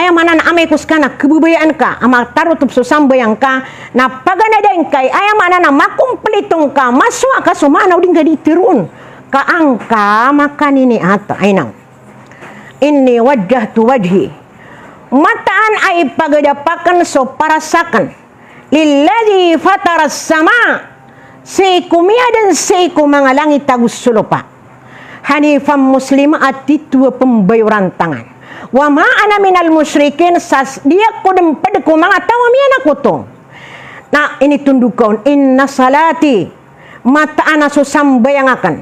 ayam mana na amay kuskana kebubayaan ka ama tarutup susambayang ka na paganadain kay ayam mana na makumplitong ka maswa ka sumanaw din ka ditirun ka angka makanini ata ay nang inni wajjahtu wajhi mataan ay pagadapakan so parasakan lilladhi fataras sama seiku mia dan seiku mga langit tagus sulupa hanifam muslima at titua pembayuran tangan wa ma ana minal musyrikin sas dia ko demped ko mga tawa miyan ako to na ini tundukon inna salati mata ana susambayang akan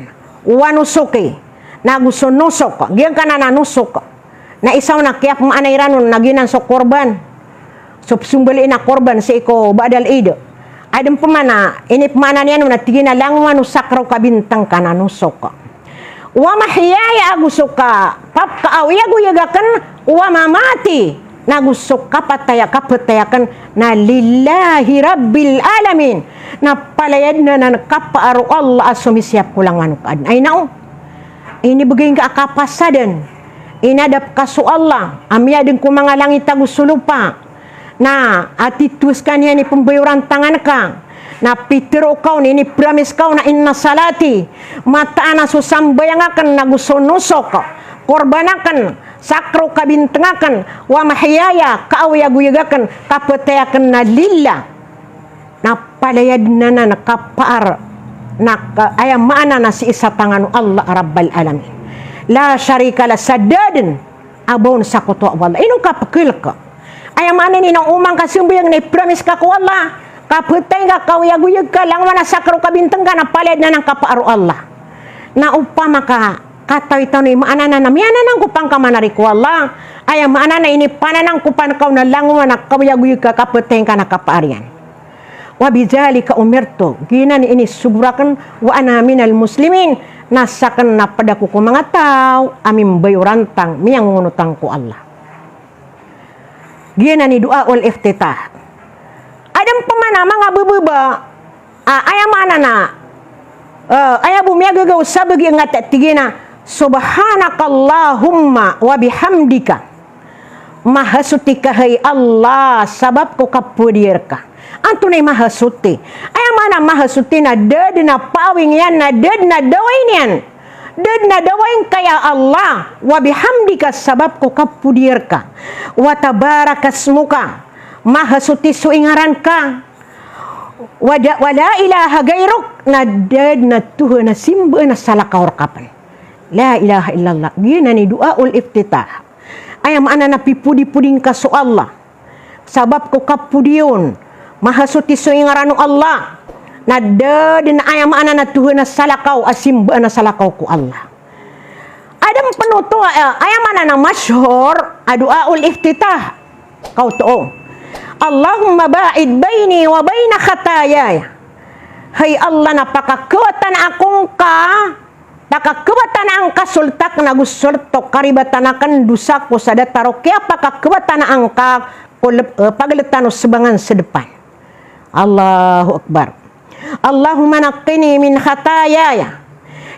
wa nusuki naguso nusok giyan kana na nusok na isaw na kiyak maanay ranon naginan so korban so sumbali na korban sa iko badal ido adem pemana ini pemana niya na tigina lang wanu sakraw kabintang kana nusok wa mahyaya agusuka pap kaawiya guyagakan wa mamati nagusuk kapatayakan na lillahi rabbil alamin na palayad na kapaaru Allah asumi siap kulang manukan ay nao ini beging ka akapasadan inadap kasu Allah amya din ku mga langit agusulupa na atituskan niya ni pembayuran tangan ka na pitiro kau ni promise kau na inna salati mata ana susambayang akan nagusunusok korbanakan sakro kabintengakan wa mahyaya kaawiyaguyagakan kapetayakan na lillah na palayad na kapar na ayam mana na si isa tanganu Allah rabbal alamin la syarika la sadadin abon sakutu Allah inong kapakil ka ayam mana ni nang umang kasimbayang ni promise ka ko Allah kapetay nga kawiyaguyag ka lang mana sakro kabinteng ka na palayad na ng kapaaru Allah na upama ka kataw ito ni maana na namiyana nang kupang ka manariku Allah ayam maana na ini pananang kupan kau na lang mana kawiyaguyag ka kapetay ka na kapaarian wa bidzalika umirtu ginan ini suburakan wa ana minal muslimin nasakan na padaku ko mga tao amim bayurantang miyang ngunutang ko Allah ginan ni doa ul iftitah adam pemana mga bebeba ayam mana na ayam bumia gagaw sabagi ngatat tigina subhanakallahumma wa bihamdika mahasutika hay Allah sabab ko kapudir ka antunay mahasuti ayam mana mahasuti na dad na pawing yan na dad na dawain yan dad na dawain kaya Allah wa bihamdika sabab ko kapudir ka wa tabarakasmuka mahasuti suingaran ka wala ilaha gairuk na dad na Tuhan na simba na salakaw kapan la ilaha illallah gina ni duaul iftitah ayam ana na pipudi-puding ka so Allah sabab ko kapudiyon mahasuti suingaran Allah na dad na ayam ana na Tuhan na salakaw asimba na salakaw ko Allah adam penuto ayam ana na masyhur duaul iftitah kau to Allahumma ba'id baini wa baina khatayaya hay Allah napakakawatan akong ka pakakawatan ang kasultak na gusultok karibatan akan dusa ko sa dataro kaya pakakawatan ang ka pagalitan sebangan sedepan Allahu Akbar Allahumma naqqini min khatayaya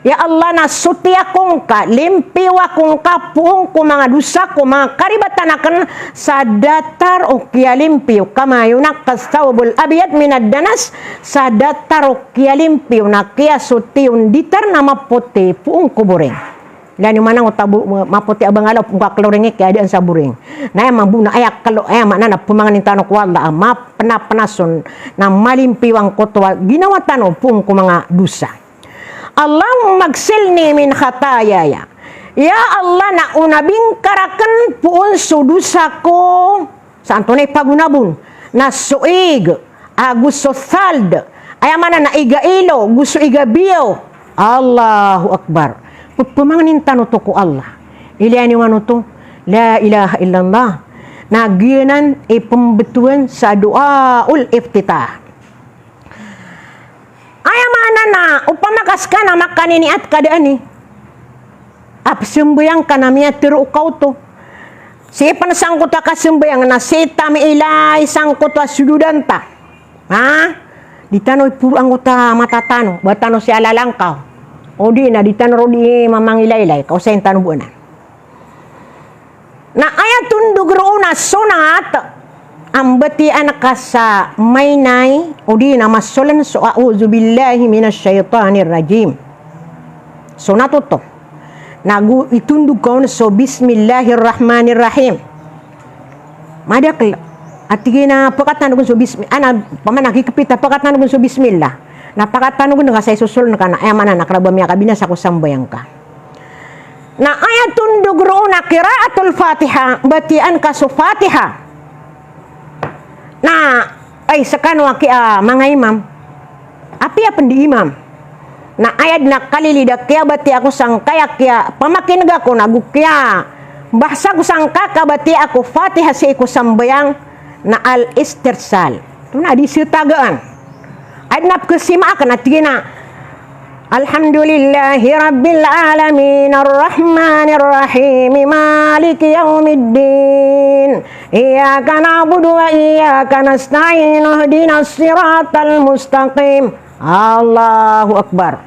ya Allah nasuti akong ka limpiw akong ka puong ko mga dusa ko mga karibatan akan sa datar o kya limpiw kamayo na kastawbul abiyat minad danas sa datar o kya limpiw na kya suti unditar na maputi puong kuburing lani manang utabu maputi abang alaw pung kakloringi kaya diyan sa buring na yung mabuna ayak kalo ayak manana pumanganin tanong ko Allah mapanason na malimpiwang kotwa ginawa tanong puong ko mga dusa Allahumma magsilni min khatayaya ya Allah na unabing karakan puun sudusa ko saan tunay pagunabun na suig gusto sald ay mana na igailo gusto igabiyo Allahu Akbar pumanganin tanong to ko Allah iliyani wano to la ilaha illallah na giyanan ipambetuan sa duaul iftitah ayam mana na upamakas ka na makaniniat kadaan ni apsimbayang ka na miya tiro ukaw to sipan sangkot ka simbayang na sita mi ilay sangkot wa sududanta ha ditanoy puro ang uta matatano batano si alalangkaw o di na ditano di mamang ilaylay kau sa tano buanan na ayat tundug roona sunat ambati anak sa mainay udi na masulan so a'udzu billahi minasyaitonir rajim. Sunat to. Nagu itundug kaon so bismillahirrahmanirrahim. Madak atigina pakatan nugun so bismillah ana pamanaki kepita pakatan nugun so bismillah. Na pakatan nugun nga say susul na kana ayamana nakrabam ya kabina sa kusambayang ka. Na ayat tundug roona qiraatul Fatiha batian ka so Fatiha. Na ay sakanwa ki mga imam. Api pendi imam. Na ayat na kalilida kaya bati ako sang kaya pamakin ga ko nagu kaya bahasa ko sang kaka bati ako Fatiha si ko sambayang na al-istirsal. Ito na di sitagaan. Ayat na kasimakan at gina Alhamdulillahi Rabbil Alamin Ar-Rahmanir Rahim Maliki Yawmiddin Iyyaka na'budu wa iyyaka nasta'in Ihdinas siratal mustaqim. Allahu Akbar.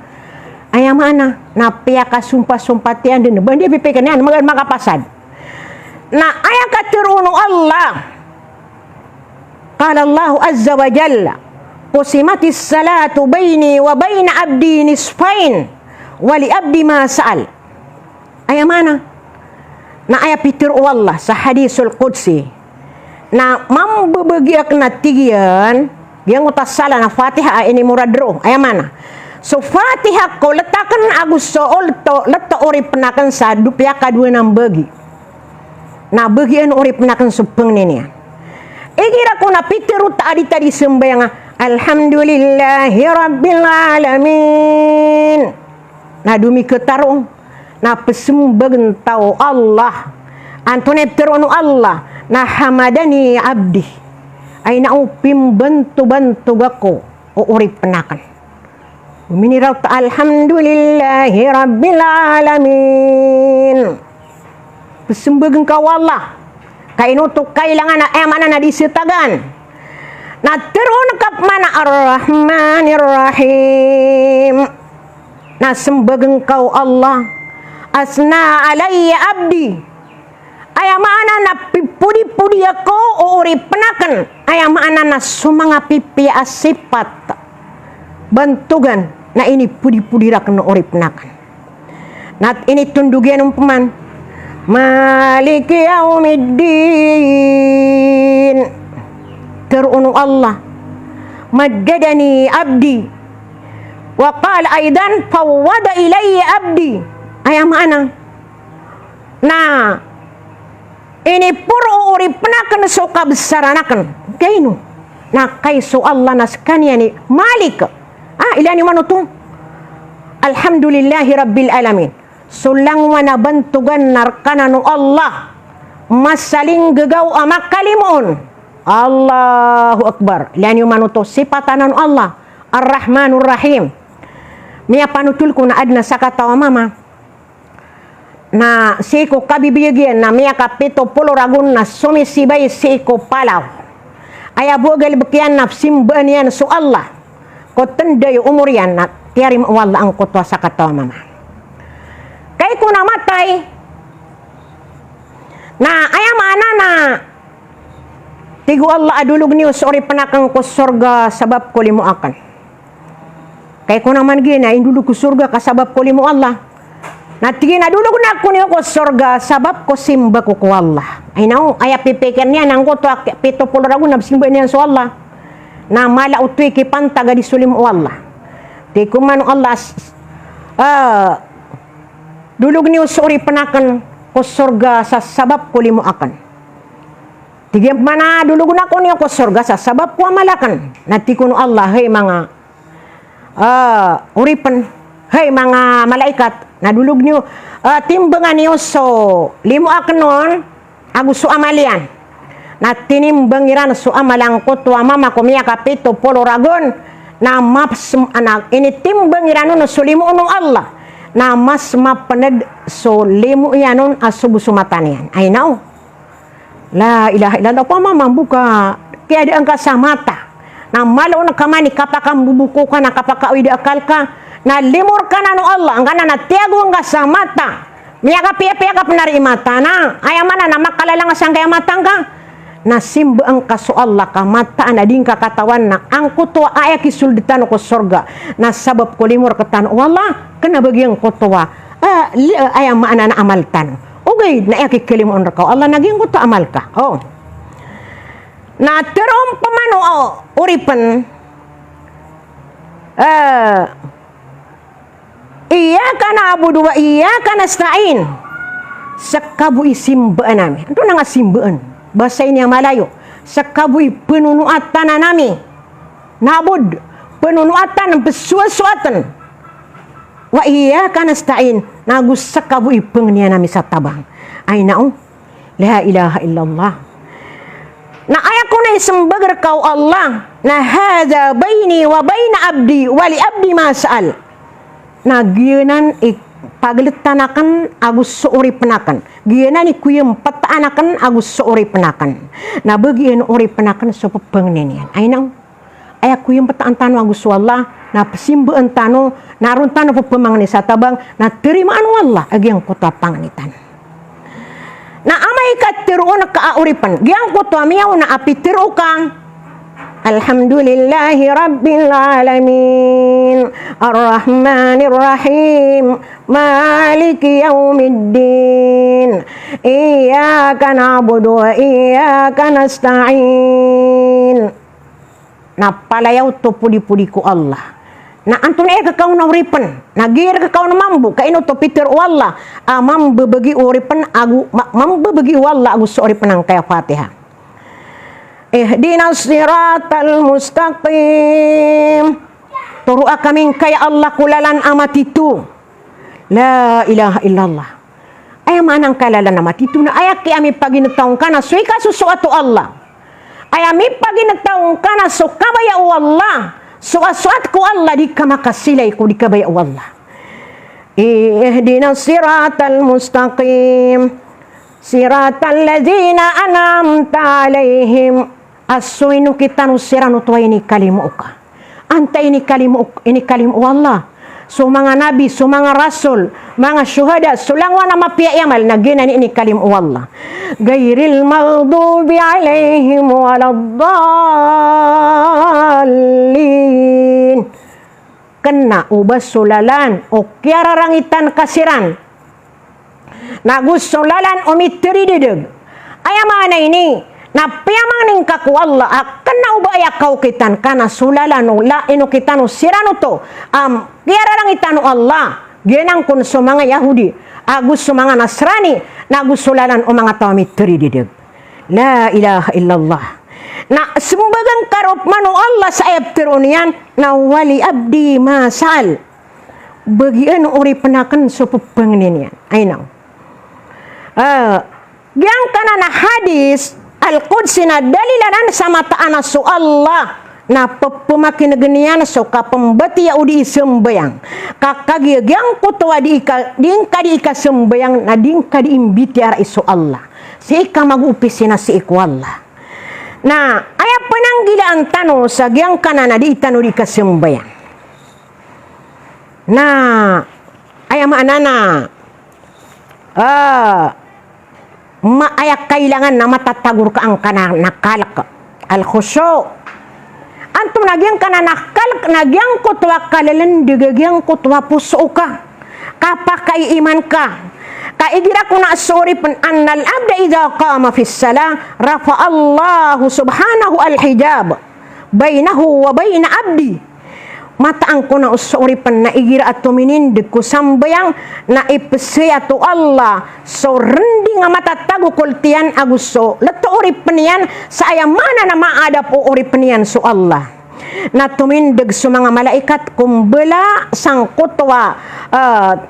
Ayam mana napia ka sumpah-sumpah tian din bandi pipikan yan magan makapasad. Na aya ka tiruno Allah. Qala Allah azza wa jalla qusimatis salatu baini wa baina abdi nisfain wa li abdi ma sa'al. Ayam mana na aya pitir Allah sa hadisul qudsi na mambebegiak na tigian yang utas salah na Fatiha ini muradro ayam mana. So Fatiha ko letakan agus sool to leta urip penakan sa dupya kadua nang bagi. Na bagian urip penakan supeng niya. Igira ko na pitiru tadi sembayang Alhamdulillahi Rabbil Alamin. Na dumi ketarung na pesembegen tau Allah. Antone teronu Allah na hamadani abdi. Ay na upim bantu-bantu gako o urip penakan. Uminiraw ta alhamdulillahi Rabbil Alamin. Pesembegen ka Allah. Kainutok kailangan na emana na disitagan. Na terun kap mana Ar-Rahmanir Rahim. Na sembegen kau Allah. Asna alayya abdi. Ayam mana na pipudi-pudi ako o urip penakan. Ayam mana na sumanga pipi asipat. Bantugan na ini pudi-pudi rak no urip penakan. Nat ini tundugian umpeman. Maliki yaumiddin. Terunu Allah. Majjadani abdi. Wa qala aidan fawwada ilayya abdi. Ayam mana na ini puro urip penakan so kabesaranakan. Kainu. Na kaiso Allah naskanya ni Malik. Ilani manutung. Alhamdulillahi Rabbil Alamin. Sulang wana bantugan narkana no Allah. Masaling gegaw amak kalimun. Allahu Akbar. Ilani manutung sipatanan Allah. Ar-Rahmanur Rahim. Mia panutul ko na adna sakatawa mama. Na siko kabibigyan na miya kapito pulo ragun na sumisibay siko palaw. Aya bogal bekian nafsimban yan so Allah. Ko tenday umur yan na tiarim wala ang kutwa sa katawa mama. Kay ko namatay na aya mana na tigo Allah adulog niyo sorry panakang ko surga sabab ko limo akan. Kay ko naman gina indulog ko surga kasabab ko limo Allah. Natigin na dulu na ko niyo ko surga sabab ko simba ko Allah. Ay nao aya pipikir niya nang ko to pito pulo ragun na simba niya so Allah. Na mala utoy ki pantaga di sulim Allah. Di kuman Allah dulog niyo suri penakan ko surga sa sabab ko limo akan. Tigyan mana dulog na ko niyo ko surga sa sabab ko amalakan. Natikuno Allah hey mga uripan hey mga malaikat na dulog niyo timbangan niyo so limo aknon agus so amalian na tinimbangiran so amalang ko to mama ko miya kapito polo ragon na maps anak ini timbangiran no so limo no Allah na mas mapaned so limo yanon asubusumatan ay now la ilaha illallah pa mama buka kaya di angka sa mata na malo na kamani kapakam bubuko ka na kapaka ida akal ka na limur ka na no Allah ang kana na tiago nga sa mata miya ka piya ka penari mata na ayamana na makalalang asang kaya matang ka na simbaan ka so Allah ka mataan na din ka katawan na ang kutwa ay kisulditan ko sorga na sabab ko limor katan wala kana bagyang kutwa ay maana na amaltan okay na ay kilimon ka Allah naging kutwa amal ka na terom pamano uripan iyyaka na'budu wa iyyaka nasta'in sa kabuhi simbaan namin ito na nga simbaan bahasa ini yang Malayo sa kabuhi penunuatan na namin nabud penunuatan besuasuatan wa iyyaka nasta'in nagus sa kabuhi pengnian namin sa tabang ay naong la ilaha illallah na ayaku na isembagar kau Allah na hadza baini wa baina abdi wa li abdi ma sa'al na giyanan paglitanakan agus seuri penakan giyanan ikuyem patanakan agus seuri penakan na bagian uri penakan so pepengnian ay nang ayaku yang pataan tano agus wallah na pasimbaan tano narun tano pepemangni sa tabang na terimaan wallah agi yang kota panganitan na amay ka tiruon ka auripan giyang ko to amiyaw na api tiru ka alhamdulillahi rabbil alamin arrahmanir rahim maliki yaumiddin iyyaka na'budu wa iyyaka nasta'in na palayaw to pudi-pudi ko Allah na antun kau na uripan nagir kau na mambu kaino to Peter walla mambebegi uripan mambebegi walla agus uripan ang kaya Fatihah ihdinas siratal mustaqim turu kaming kaya Allah kulalan amat itu la ilaha illallah ay manang kalalan amat itu na ayak kami paginataong kana suika susuatu Allah ay mi paginataong kana so kabaya wallah suat ku Allah di kamakasilay ko di kabaya Allah ihdinas siratal mustaqim siratal ladzina an'amta alaihim asuinu kita nusiranu tuwa ini kalimu ka anta ini kalimu Allah so mga nabi so mga rasul mga syuhada sulangwa na mapiya yamal na ginan ini kalimu Allah gairil maghdubi alaihim waladdallin kena ubas sulalan o kiararangitan kasiran nagus sulalan o mitiridideg ayamana ini na piyamang kaku Allah kena ubaya kau kitan kana sulalan o la ino kitano sirano to kiararangitan Allah genang kun so mga Yahudi agus so mga Nasrani nagus sulalan o mga tao mitiridideg la ilaha illallah na sembagang karop manu Allah sa ayat tirunian na wali abdi masal bagian uri penakan so pepengnian ay nang yang kana na hadis al-qudsi na dalilanan sa mataan so Allah na pemakin genian so kapembati ya udi sembayang kakagi yang kutwa di ika sembayang na dingka diimbiti ara iso Allah si ika magupisina si iku Allah na aya penanggilaan tano sa gyang kanana di itano di kasembayang na aya maanana ayak kailangan na matatagur ka ang kana nakalak al-khusyu antum nagyang kana nakalak nagyang kutwa kalalan digagyang kutwa puso ka kapakai iman ka kaigira ko na sorry pan annal abda idza qama fi salah rafa Allah subhanahu al-hijab bainahu wa bain abdi mataan ko na usuri pan na igira at tuminindig ko sambayang na ipesya to Allah so rendi nga matatago kultian aguso lato uri panian sa ayamana na maadap o uri panian so Allah na tumindig so mga malaikat kumbela sang kutwa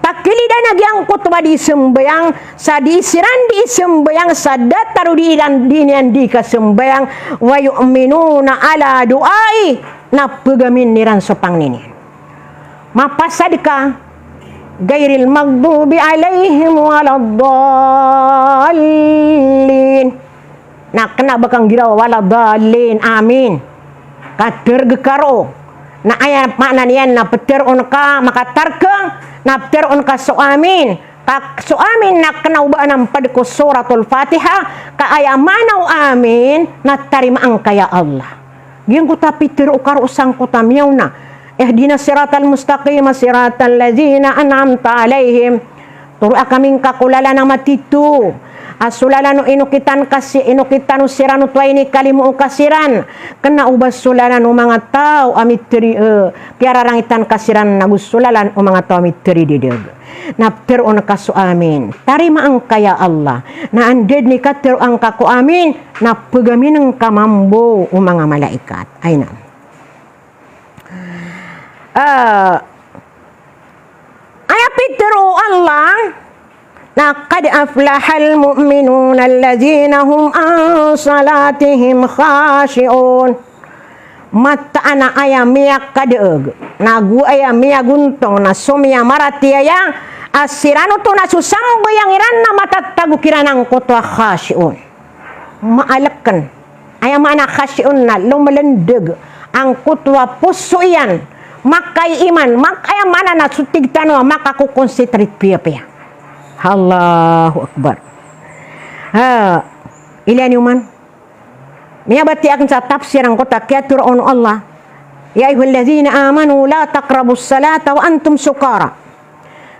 takilida nagyang kutwa di sembayang sa di siran di sembayang sa dataru di ilan dinian di ka sembayang wa yu'minuna ala du'ai na pegamin niran sopang nini mapasad ka gairil maghdubi alaihim waladdallin na kena bakang gira waladdallin amin kater gekaro na ayat makna niyan na peter on ka makatar ka na peter on ka so amin So amin na kanaubaan ng padko suratul Fatiha kaayamanaw amin na tarimaan kaya Allah. Giyan ko tapitir ukar usang ko tamiyaw na. Ihdina siratal mustaqim siratal ladzina an'amta alaihim. Turo kaming kakulala ng matitu. Asulala no inukitan sirano tuay ni kalimu kasiran. Kena ubas sulala no mga tao amitri piara rangitan kasiran nagusulalan o mga tao amitri didig. Naptero na kaso amin. Tarima ang kaya Allah. Na anded ni katero ang kako amin. Na pagamin ng kamambo o mga malaikat. Ay na. Ayapitero Allah. Laqad aflahal mu'minuna allazina hum an salatihim khashi'un. Mata ana aya miyak kadeeg. Nagu aya miya guntong na sumya maratiya asirano to na susambo yang iran na matatagu kiranang kotwa khashi'un. Maalakan. Aya mana khashi'un na lumalendeg ang kotwa puso yan. Makay iman. Makaya mana na sutigtano makakukonsitrit piya-piya. Allahu Akbar. Ilian yuman. Miyabati akan sa tafsir ang kota kiatur on Allah. Ya ayyuhallazina amanu la taqrabus salata wa antum sukara.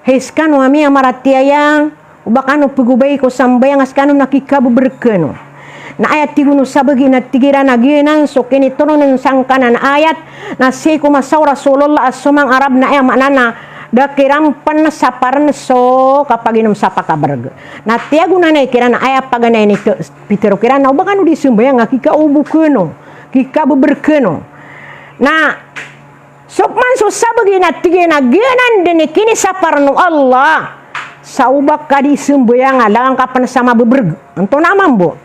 Hiskanu amia maratiaya ubakanu pugubay ko sambayang askanu nakikabu berkenu. Na ayat tigunu sabagi na tigira na ginan so kini turunan sangkanan ayat na siku masaw Rasulullah asumang Arab na ay manana dakirampan na saparan so kapag inom sa pakabarag. Na tiago na kira na aya paganay ni Peter kira na ubakanu di sumbayang kika ubu keno kika beberkeno. Na sopman so sabagi na tigina ginan din kini saparan Allah sa ubak ka di sumbayang alang kapan sama beberg. Anto naman bo.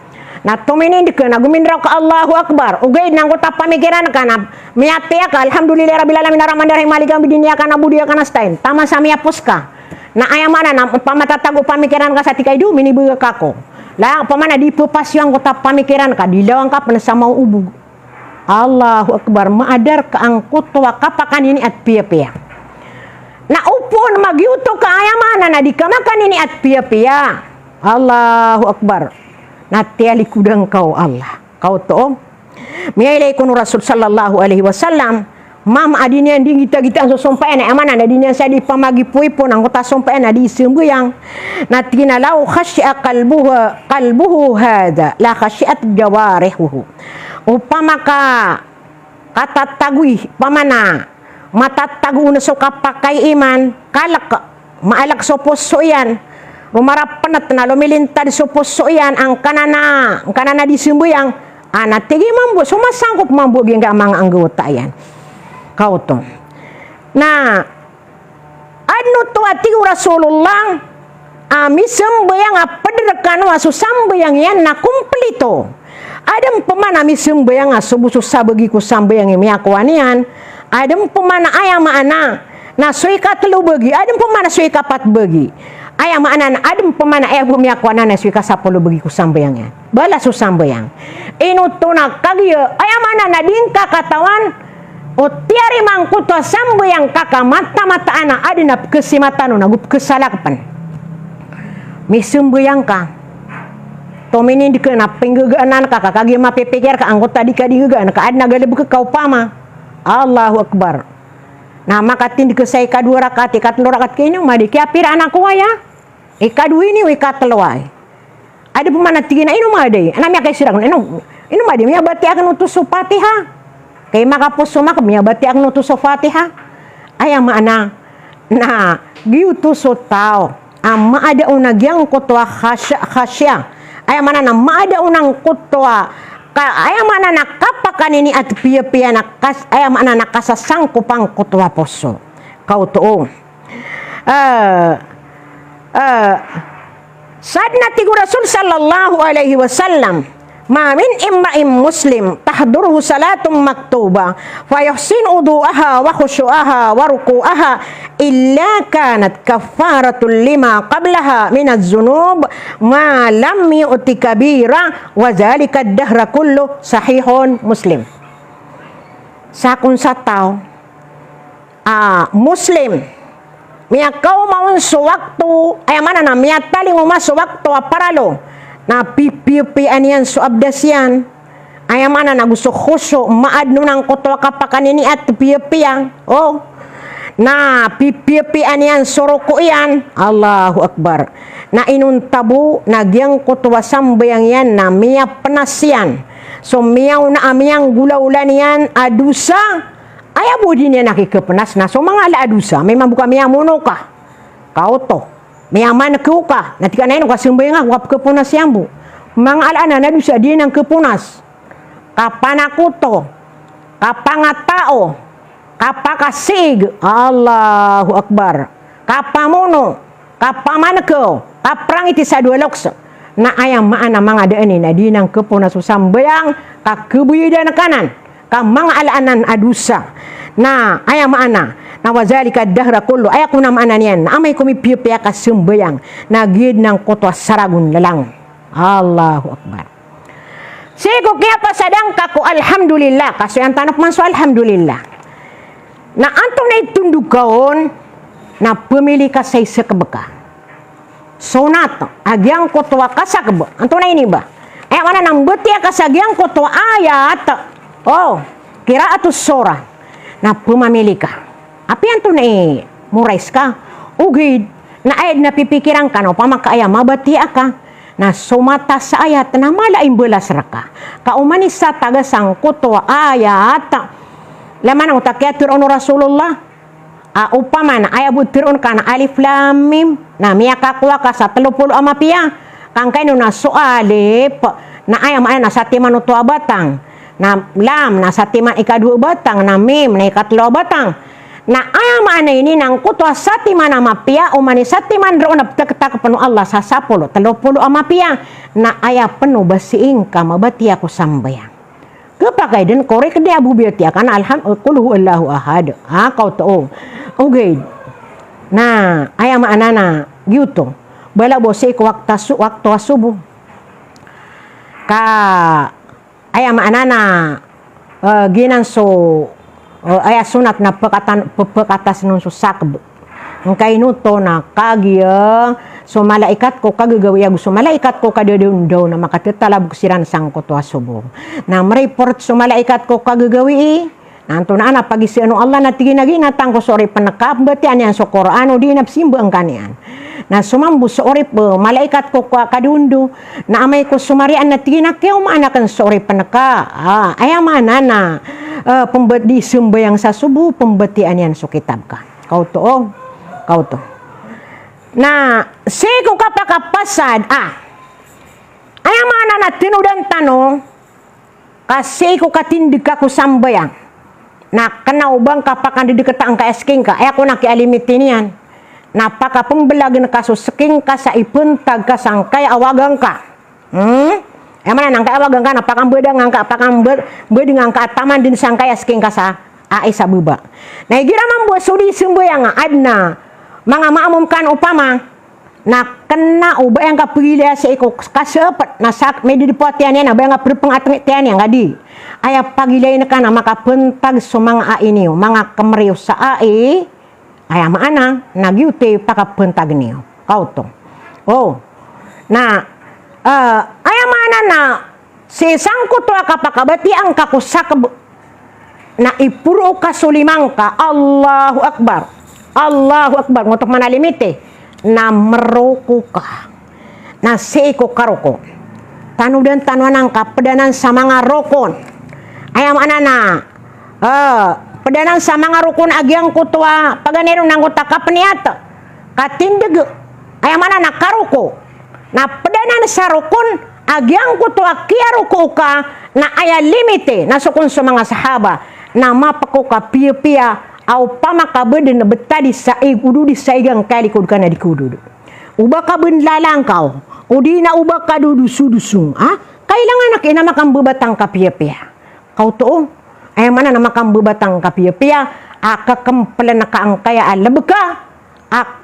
Na tuminin ka na gumindraw ka Allahu Akbar. Ugay nang ko pamikiran ka na miyatiya ka alhamdulillah rabbil alamin arrahmanir rahim malikam bidinya ka na budiya ka na stain. Tama sa miyapos ka. Na ayamana na pamatatago pamikiran ka sa tikay du minibuga ka ko. La pamana di pupasyo ang ko pamikiran ka dilawang ka pa sa mau ubug. Allahu Akbar maadar ka ang kutwa kapakan ini at piya-piya. Na upon magyuto ka ayamana na di kamakan ini at piya-piya. Allahu Akbar. Natiali kudang kau Allah. Kau to. Miyailay kuno Rasul sallallahu alaihi wasallam. Mama adinian di kita so sompayan na amana na dinian sa di pamagi puipon ang kota sompayan na di sembuyang. Natina law khasya qalbuhu hada la khasyat jawarihuhu. Upama ka katatagui pamana matatagu na so kapakai iman kalak maalak so puso yan. Rumarapanat na lumilintad sa puso yan ang kanana di simbuyang anak tigi mambu sumasangkop mambu gingga mga anggota yan kau to na ano to ating Rasulullah ami simbuyang apadrekan wasu sambuyang yan na kumplito adam pemana mi simbuyang asubusu sabagi ku sambuyang imiakwanian adam pemana ayam ana na suika telu bagi adam pemana suika pat bagi ayam anan adem pemana ayah bumi aku anan suika sapolo bagi ku sambayang yan bala su sambayang inutunak kagiyo ayam anan adingka katawan o tiari mangkuto sambayang kaka mata anak adinap kesimatano nagup kesalakpan misumbayang ka tominin dikenap penggegaanan kaka kagiyo mapipikir ka anggota dikadigegaan ka adna galebu ke kau pama Allahu Akbar. Nah makatin dikesai kadua rakat ikat rakat kini madi kia pira anak ko ya ikadu ini ikat telawai ada pemana tigina inu madi anamnya kay sirang inu madi miya bati akan utus Fatihah kay makapos sumak miya bati akan utus Fatihah ayam ana na giutus tao amma ada unagyang kotwa khasya ayam ana na maada unang kotwa ayam mana nak kapakan ini at piya-piya nakas ayam mana nakasasang kupang kutwa poso kau to sadna tigu Rasul sallallahu alaihi wasallam ma min imra'in muslim tahduruhu salatum maktuba fa yuhsin udu'aha wa khushu'aha wa ruku'aha illa kanat kaffaratul lima qablaha min az-zunub ma lam yu'ti kabira wa zalika ad-dahra kullu sahihun Muslim. Sakun sa tao muslim Mia kau maun sewaktu ay mana na mia tali mo masewaktu aparalo na pipi anian su abdasian ay mana na gusto khusyuk maadno nang kutwa kapakanini at pipi oh na pipi anian suruko yan Allahu Akbar na inuntabu nagyang kutwa sambayang yan na mia penasian so miyaw na amiyang gulaulan yan adusa ay abudi niya nakikepenas na so mga ala adusa may mabuka miya muno ka kau to miya man ka natika na yun kasimbayang wap kepunas yan bu mga ala na adusa di nang kepunas kapanakuto kapangatao kapakasig Allahu Akbar kapamuno kapamanako kaprang iti sa dua lokso na ayam maana mga daan na di nang kepunas sambayang kakebuyudan kanan ka mga alaanan adusa na ayam maana na wazalika dahra kullu ayaku na maana niyan na amay kumipipiya ka sembayang na gid ng kutwa saragun lalang Allahu Akbar sigo kaya pasadang kako alhamdulillah kasi ang tanap man so alhamdulillah na antong na itundog kaon na pemili ka sa isa kabaka so nato agyang kutwa kasakba antong na ini ba ay mana nang betiya kasagyang kutwa ayat oh kira atus sora na pumamili ka api antong na murais ka ugid na ayad na pipikiran ka no pamakaya mabatiya ka na sumata sa ayat na malaing belas raka kaumanis sa tagasang kutwa ayat laman ang utakiatur ono Rasulullah upaman ayabut tirun kana alif lam mim na miya kakwa ka sa 30 amapia kang kaino na so alif na ayam ay nasa timan utua batang na lam nasa timan ikadua batang na mim na ikatlo batang na ayam ana ini nang kutwa sa timan amapia umani sa timan roon na pagkatak penuh Allah sa 10 30 amapia na aya penuh basiing ka mabati ako sambayang kepakai dan korek dia abu biati akan alhamdulillah Allahu ahad kau tahu okay nah ayam anana gitu bala bose ko waktu subuh ka ayam anana ginan so aya sunat na pekatas nun so sakb engkay nuto na kagya so malaikat ko kagagawi so malaikat ko kadadundaw na makatitalab siran sang kutwa subo na report so malaikat ko kagagawi nanto na ana pagi si ano Allah na tiginagina tangko sorry panakap batian yan so Qur'ano di napsimba ang kanian na sumambu sorry po malaikat ko kadundu na amay ko sumarian na tiginakyaw maanakan sorry panaka aya manana pembeti sembayang sa subuh pembetian yan so kitab ka kau to na sigo kapakapasad ayam mana na tinudan tanong kasi ko katindig ako sambayang na kanaubang kapakan didiketang ka esking ka ako nakialimitin yan napaka pembelag na kaso sking ka sa ipuntag ka sangkay awagang ka mana nang kay awagang ka napakang bedang ka apakang bedang ka taman din sangkay esking ka sa sa buba na igira mambo sudi sembayang adna mga maamumkan upama na kena ubay ang kapili sa iko kasepat na sak may didipotian yan abay nga perpengatengitian yan gadi aya pagilay na ka na makapentag so mga ainiyo mga kamariyo sa aya maana nagyute pakapentag niyo kauto na aya maana na si sangko to kapakabati ang kakusak na ipuro ka sulimang ka Allahu Akbar untuk manalimite na meroko ka na seiko karoko tanudan tanuan ka pedanan sa mga rokon ayam anana pedanan sa mga rokon agyang kutwa paganero nang utaka peniata katindig ayam anana karoko na pedanan sa rokon agyang kutwa kiaroko ka na aya limite na sukun sa mga sahaba na mapako ka pia au pamakabeden na betadi sa kudu di saigang kali kudu kana di kudu ubaka ben lalangkaw udi na ubaka dudusu kailangan nak ina makam bebatang kapia-pia kau to ay mana na makam bebatang kapia-pia akakempelen na kaangkaya alabka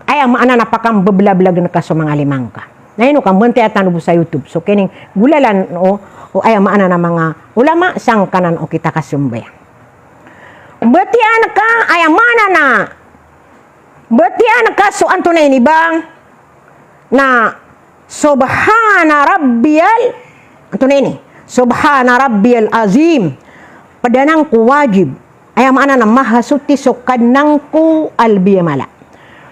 ay mana napakam bebla-blag na kaso mga limangka na ino kam bente atan sa YouTube so kining gulalan o ay mana na mga ulama sang kanan o kita kasumbay betian ka ayam mana na Betian kaso anto na ini bang na subhana rabbiyal anto na ini subhana rabbiyal azim padanangku wajib ayam ana na mahasuti so kanangku albiyamala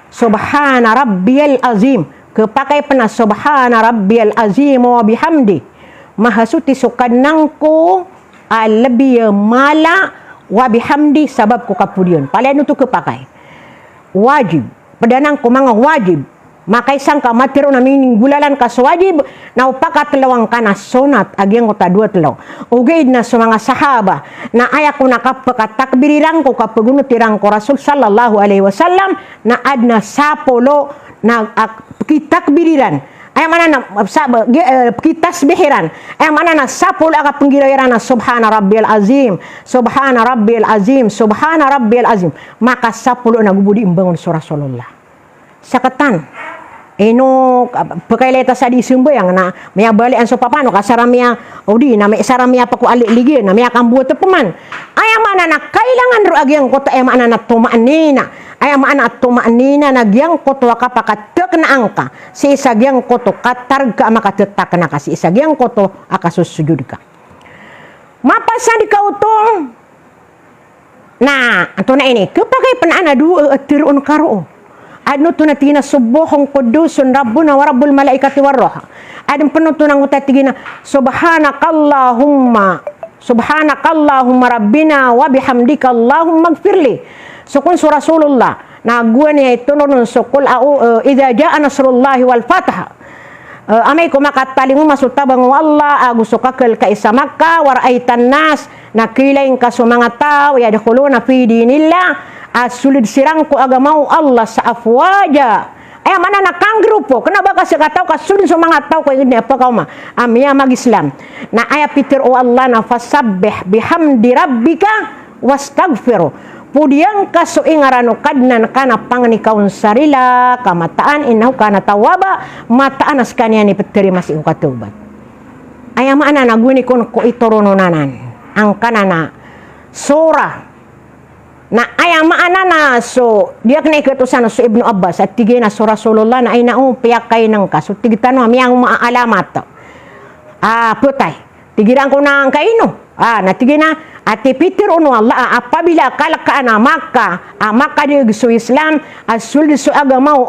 subhana rabbiyal azim kepakai pena subhana rabbiyal azim wa bihamdi mahasuti so kanangku albiyamala wa bihamdi sabab ko kapudion pala tu kepakai wajib padanang ko mga wajib makaisang ka matiro na mining gulalan ka wajib na upakat lawang ka na sunat agyang ko tadua telaw ugaid na sa mga sahaba na ayak ko nakapakatakbiriran ko kapagunutirang ko Rasul sallallahu alaihi wasallam na adna sapolo na kitakbiriran ay mana na kitasbihiran ay mana na sapol aga penggirayan na subhana rabbiyal azim subhana rabbiyal azim subhana rabbiyal azim maka sapol na gubudi imbangon surah Rasulullah sakatan eno pakaileta sa di sembayang na maya balik an so papano kasaramia odi na may saramia pa ko alik ligi na maya kambuot peman ay mana na kailangan ro agyang kota ay mana na tumaanina ay mana at tumaanina nagyang koto kapakatek na angka si isagyang koto katarg ka makatetak na kasi isagyang koto akasusujud ka mapasan di kautong na ato na ini kapakay panana dua atiron karo ano to natina subuhong kudusun rabbuna wa rabbul malaikati warroh adem penutunan utatigina subhanakallahumma rabbina wa bihamdika allahumma gfirli sukun surah Rasulullah na gua niya ito nun sukul idza jaa nasrullahi wal fatah amay ko makataling mo masutabang wallah agusukakal ka isa Makkah waraitan nas nakilain ka sa mga tao yadkhuluna fi dinillah asulid sirang ko agamaw Allah sa afwaja ay mana nakang grupo kenapa kasi kataw kasulid sa mga tao ko ini apa kau ma amia mag-Islam na aya pitir o Allah na fasabbih bihamdi rabbika wastaghfiru pudiang kaso ingarano kadnan kana pangnikaon sarila kamataan inaw kana tawaba mataan as kanya ni peteri masih ukatubat ay mana naguni kon ko itorononanan ang kanana surah na ayang maanana so dia kena ikutusan so Ibnu Abbas at tigay na so Rasulullah na ay naumpiyak kay ng ka so tigitan mo amiyang maalamat putay tigiran ko na ang kaino natigay na at ipitir uno Allah apabila kalakaan na Makkah di so Islam sulit so agamaw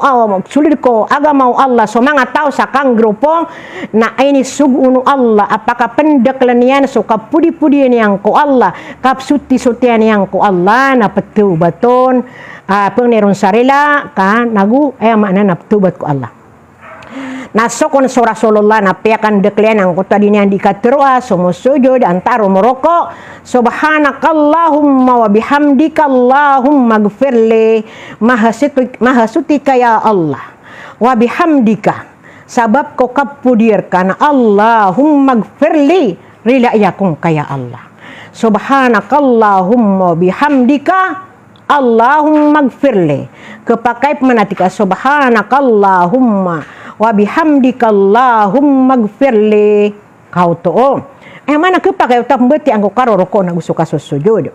sulit ko agamaw Allah so mga tao sa kang grupo na ay ni suguno Allah apaka pendeklan yan so kapudi-pudi niyang ko Allah kapsuti-sutian niyang ko Allah na patubaton pangneron sarila ka nagu ay mana na patubat ko Allah nasokon surah Rasulullah na piakan deklian ang kota din yang dikaterua sumusujud antaro moroko subhanakallahumma wa bihamdika allahumma gfirli mahasutika ya Allah wa bihamdika sabab ko kapudir kana allahumma gfirli rila yakung kaya Allah subhanakallahumma bihamdika allahumma gfirli kepakai manatika subhanakallahumma wa bihamdika allahumma gfirli kau to mana kepakai utap beti angko karoroko na gusto ka susujud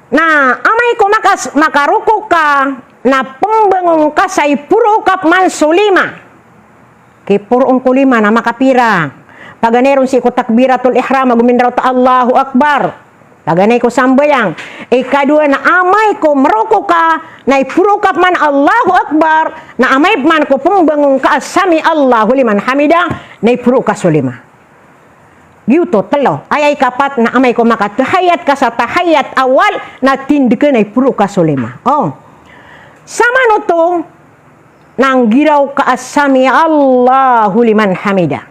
na amay ko makaruko ka na pembangun ka sa ipuro kap man sulima kay purong kulima na makapira paganeron si ko takbiratul ihram gumindraw ta Allahu akbar paganay ko sambayang ikadua na amay ko meroko ka na ipurukap man Allahu Akbar na amay man ko pembangun ka sami Allahu liman hamida na ipuruka sulima yuto telo ayay kapat na amay ko makatahayat ka sa tahayat awal na tindike na ipuruka sulima sama no to nang giraw ka sami Allahu liman hamida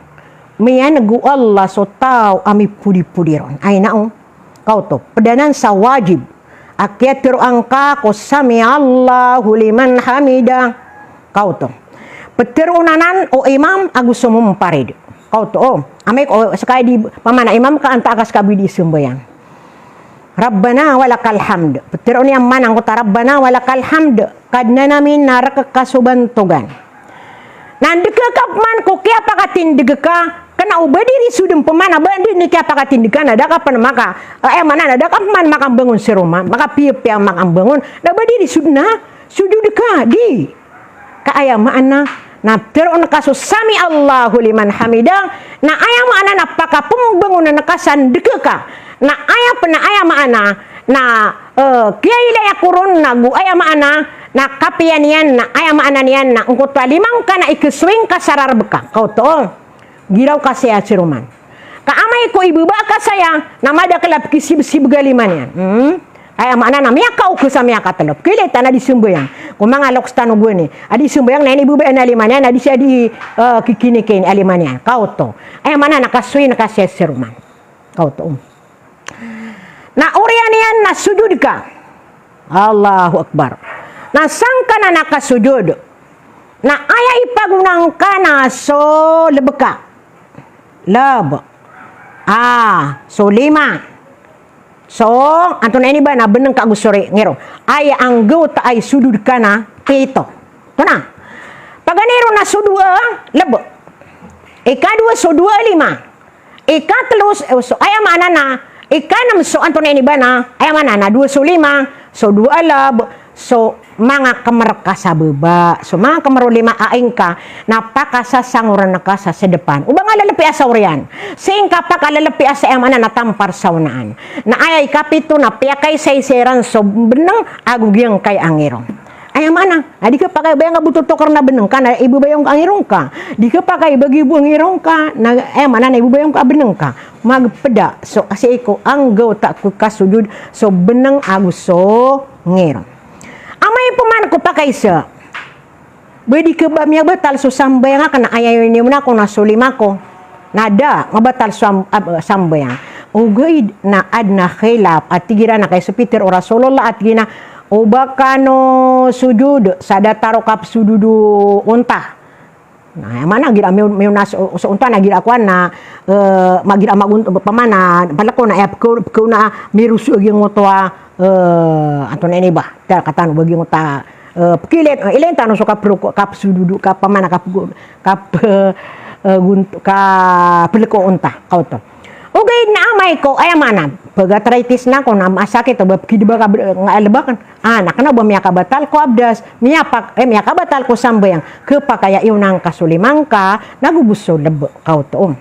miyan gu Allah so tao ami pudi-pudiron ay naong kau to pedanan sa wajib akyat angka ko sami Allahu liman hamida kau to peterunanan o imam agus sumum parid kau to amay ko sakay di pamana imam ka anta akas kabidi sembayang Rabbana walakal hamd peterun yang manang ko Rabbana walakal hamd kadna namin narak kasubantugan nandekak man ko kaya pakatin degeka kana ubadiri sudem pemana bandi ni kaya pakatindikan ada kapan maka mana ada kapan makam bangun seruma maka piep yang makam bangun da badiri sudna sujud ka di kaaya maana na pero nakasusami Allahu liman hamida na aya maana na pakapumbangon na nakasandeke ka na aya pena aya maana na kiyaila ya kurun na gu aya maana na kapian yan na aya maana niyan na ungkot limang ka na ikiswing ka sarar beka kau to giraw ka saya ciruman kaamay ko ibuba ka saya na mada kelap kisib-sib galiman yan aya maana na miya ka uku sa miya ka telop kilita na disumbayang kung mga loks tano ni adi sumbayang na ibuba na liman yan adi siya di kikinikin aliman yan kau to aya maana nakaswi nakasya ciruman kau to na urian yan na sujud ka Allahu Akbar na sangka na nakasujud na aya ipagunang ka na so lebeka lab so 5 so anto na ini ba na beneng ka gusore ngero aya anggo ta ay sudud ka na pito to na paganero na so 2 lebo ika 2 so 2 5 ika telus so aya mana na ikanam so anto na ini ba na aya mana na 2 so 5 so 2 lab so mga kamarka sa baba so mga kamaro 5 aing ka napakasasanguran na ka sa sedepan ubang alalapi asawrian sing kapak alalapi asa aya mana natampar saunaan na ayay kapito na piyakay sa iseran so benang agugyang kay angirong aya mana di ka pakay bayang kabututokar na benang ka na ibu bayang angirong ka di ka pakay bagi ibu angirong ka na aya mana na ibu bayang ka benang ka magpeda so asi ko anggaw tak ku kasujud so benang aguso ngirong amay paman ko pakay sa bedi ke bamya batal so sambayang ka na ayayon niyo na ko na sulima ko nada mabatal sambayang ugay na adna khilaf at tigira na kay Peter o Rasulullah at gina o baka no sujud sada taro kap sududu unta na mana gira may nas so unta na gira kwan na magira magun pamana palako na ko na mirusu gyung utwa anto na ini ba dar katan bagi uta pikilet ilen tano so kap sududu kap pamana kap ka peleko unta kau to ugay na amay ko ay mana pagatritis na ko na masakit o kidba ka ngalebakan nakana ba miya kabatal ko abdas miya kabatal ko sambayang kepakaya iunang kasulimang ka nagubuso lebo kau to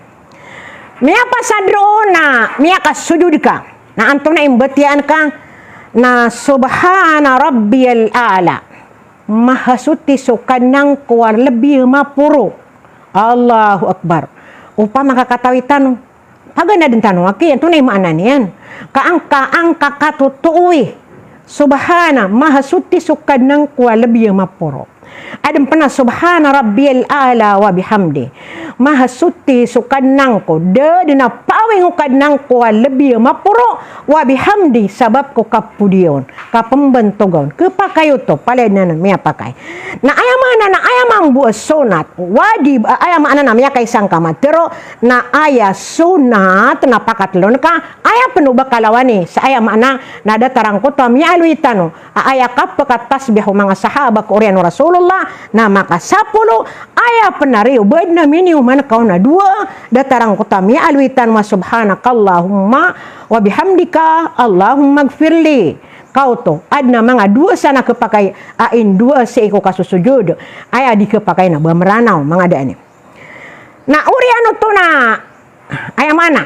miya pasadro na miya kasudud ka na anto na imbatian ka na subhana rabbiyal a'la mahasuti so kanang ko lebih mapuro Allahu Akbar upa makakatawitan pagana din tanong aki ito na yung maanan yan kaangka katutuwi subhana mahasuti sukad ng kuwalabi yung mapuro adam pa na subhana rabbiyal a'la wa bihamdi mahasuti sukad ng ko na pawing ukad ng kuwalabi yung mapuro wa bihamdi sabab ko kapudiyon kapambantogon kapakayo to palad na miya pakay na ayamang buas sunat wajib ayamana na miya kay sang kamatero na aya sunat na pakatlon ka aya penuba kalawani sa ayamana nada tarang ko to miya alwitano aya kapakat tasbihu mga sahaba ko oriano Rasulullah na makasapulo aya penari ubad na mini man kaw na 2 datarang ko to miya alwitan wa subhanakallahumma wa bihamdika Allahumma gfirli kau to adna mga 2 sana kepakai ain 2 sa iko kasusujud ay adi kepakai na bameranaw mga daan na uri ano to na ay mana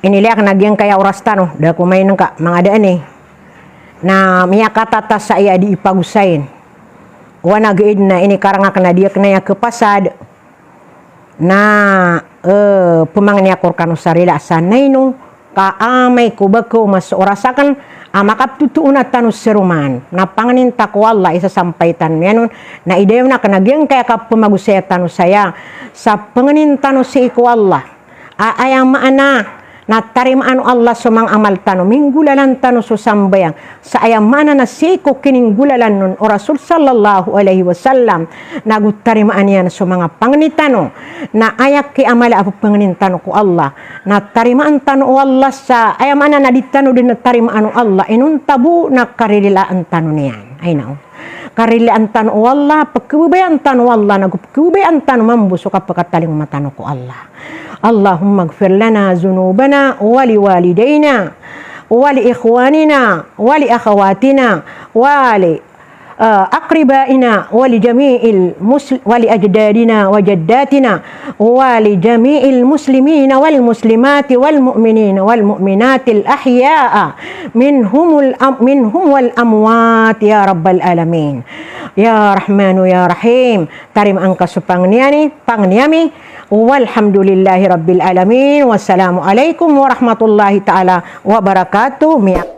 inilia ka nagyang kaya oras tano da kumain ka mga daan na miya katatas sa iya di ipagusayin wana gaid na ini karanga kana dia kena kepasad na pemangnya korkano sarila sanay no kaamay ko bako mas orasakan makaptutuunat tanus seruman na panganinta ko Allah isa sampaitan menon na ideyo na kanagyang kaya ka pumagusaya tanus saya sa panganinta no si ko Allah ayang maana na tarimaan Allah sumang amal tano minggulalan tano susambayang sa ayang mana na siko kininggulalan nun o Rasul sallallahu alaihi wasallam nagutarimaan yan sumanga panganitano na ayak ki amala apo panganitano ko Allah na tarimaan tano o Allah sa ayang mana na ditano din na tarimaan o Allah inun tabu na karililaan tano niyan ay nao karilaan tanu Allah pagkubayan tanu Allah nagkubayan tanu mambuso kapagkataling matanu ko Allah. Allahumma gfir lana zunubana wali walidayna wali ikhwanina wali akhawatina wali أقربائنا ولجميع ولأجدادنا وجداتنا ولجميع المسلمين والمسلمات والمؤمنين والمؤمنات الأحياء منهم والأموات يا رب العالمين يا رحمن يا رحيم tarim angka pangniami walhamdulillahi rabbil alamin wassalamu alaikum warahmatullahi taala wabarakatuh.